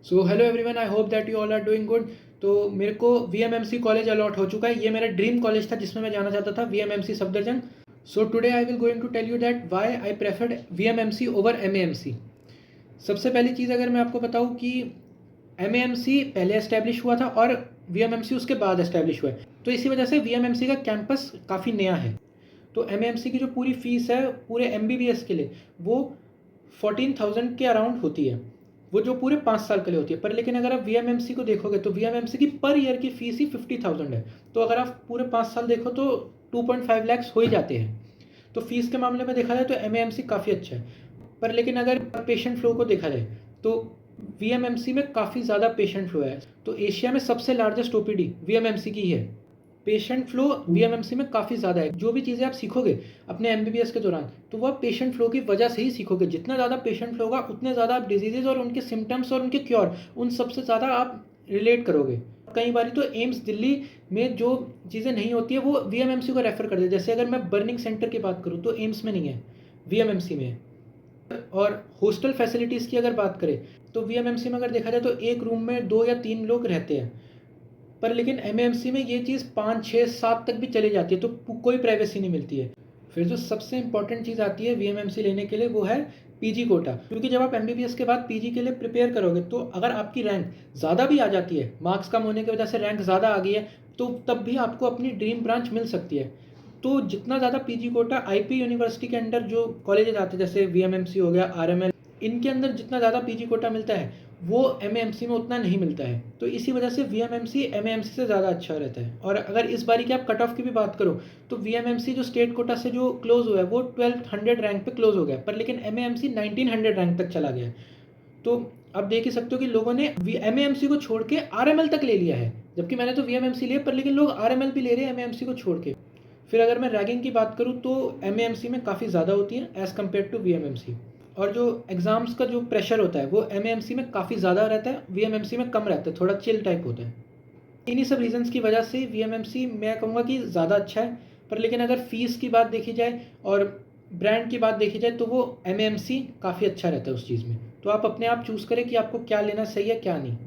So hello everyone, I hope that you all are doing good. तो मेरे को VMMC college allot हो चुका है। ये मेरा ड्रीम कॉलेज था जिसमें मैं जाना चाहता था, VMMC Safdarjung. So today I will going to tell you that why I preferred VMMC over MAMC. सबसे पहली चीज़ अगर मैं आपको बताऊँ कि एमएएमसी पहले एस्टैब्लिश हुआ था और वीएमएमसी उसके बाद एस्टैब्लिश हुआ है, तो इसी वजह से वीएमएमसी का कैंपस काफ़ी नया है। तो एमएएमसी की जो पूरी फीस है पूरे एमबीबीएस के लिए वो 14,000 के अराउंड होती है, वो जो पूरे 5 साल के लिए होती है। पर लेकिन अगर आप वीएमएमसी को देखोगे तो वीएमएमसी की पर ईयर की फीस ही 50,000 है। तो अगर आप पूरे 5 साल देखो तो 2.5 लैक्स हो ही जाते हैं। तो फीस के मामले में देखा जाए तो एमएएमसी काफ़ी अच्छा है। पर लेकिन अगर पेशेंट फ्लो को देखा जाए तो वीएमएमसी में काफ़ी ज़्यादा पेशेंट फ्लो है। तो एशिया में सबसे लार्जेस्ट ओपीडी वीएमएमसी की है। पेशेंट फ्लो वीएमएमसी में काफ़ी ज़्यादा है। जो भी चीज़ें आप सीखोगे अपने एमबीबीएस के दौरान तो वह पेशेंट फ्लो की वजह से ही सीखोगे। जितना ज़्यादा पेशेंट फ्लो होगा उतने ज़्यादा आप डिजीजेज और उनके सिम्टम्स और उनके क्योर उन सबसे ज़्यादा आप रिलेट करोगे। कई बार तो एम्स दिल्ली में जो चीज़ें नहीं होती है वो वीएमएमसी को रेफर कर दे। जैसे अगर मैं बर्निंग सेंटर की बात करूँ तो एम्स में नहीं है, वीएमएमसी में है। और हॉस्टल फैसिलिटीज़ की अगर बात करें तो वीएमएमसी में अगर देखा जाए तो एक रूम में 2 या 3 लोग रहते हैं। पर लेकिन एमएमसी में ये चीज़ 5, 6, 7 तक भी चली जाती है, तो कोई प्राइवेसी नहीं मिलती है। फिर जो सबसे इंपॉर्टेंट चीज़ आती है वीएमएमसी लेने के लिए वो है पीजी कोटा। क्योंकि जब आप एमबीबीएस के बाद पीजी के लिए प्रिपेयर करोगे तो अगर आपकी रैंक ज़्यादा भी आ जाती है, मार्क्स कम होने की वजह से रैंक ज़्यादा आ गई है, तो तब भी आपको अपनी ड्रीम ब्रांच मिल सकती है। तो जितना ज़्यादा पीजी कोटा आईपी यूनिवर्सिटी के अंडर जो कॉलेजेस आते हैं जैसे वीएमएमसी हो गया, आरएमएल, इनके अंदर जितना ज़्यादा पीजी कोटा मिलता है वो एमएएमसी में उतना नहीं मिलता है। तो इसी वजह से वीएमएमसी एमएएमसी से ज़्यादा अच्छा रहता है। और अगर इस बारी की आप कट ऑफ की भी बात करो तो वीएमएमसी जो स्टेट कोटा से जो क्लोज हुआ है वो 1200 रैंक पे क्लोज हो गया, पर लेकिन एमएएमसी 1900 रैंक तक चला गया है। तो आप देख ही सकते हो कि लोगों ने एमएएमसी को छोड़ के आरएमएल तक ले लिया है, जबकि मैंने तो वीएमएमसी लिया पर लेकिन लोग आरएमएल भी ले रहे हैं एमएएमसी को छोड़ के। फिर अगर मैं रैगिंग की बात करूँ तो एमएएमसी में काफ़ी ज़्यादा होती है एज़ कम्पेयर टू वीएमएमसी। और जो एग्ज़ाम्स का जो प्रेशर होता है वो एमएएमसी में काफ़ी ज़्यादा रहता है, वीएमएमसी में कम रहता है, थोड़ा चिल टाइप होता है। इन्हीं सब रीज़न्स की वजह से वीएमएमसी मैं कहूँगा कि ज़्यादा अच्छा है। पर लेकिन अगर फ़ीस की बात देखी जाए और ब्रांड की बात देखी जाए तो वो एमएएमसी काफ़ी अच्छा रहता है उस चीज़ में। तो आप अपने आप चूज़ करें कि आपको क्या लेना सही है क्या नहीं।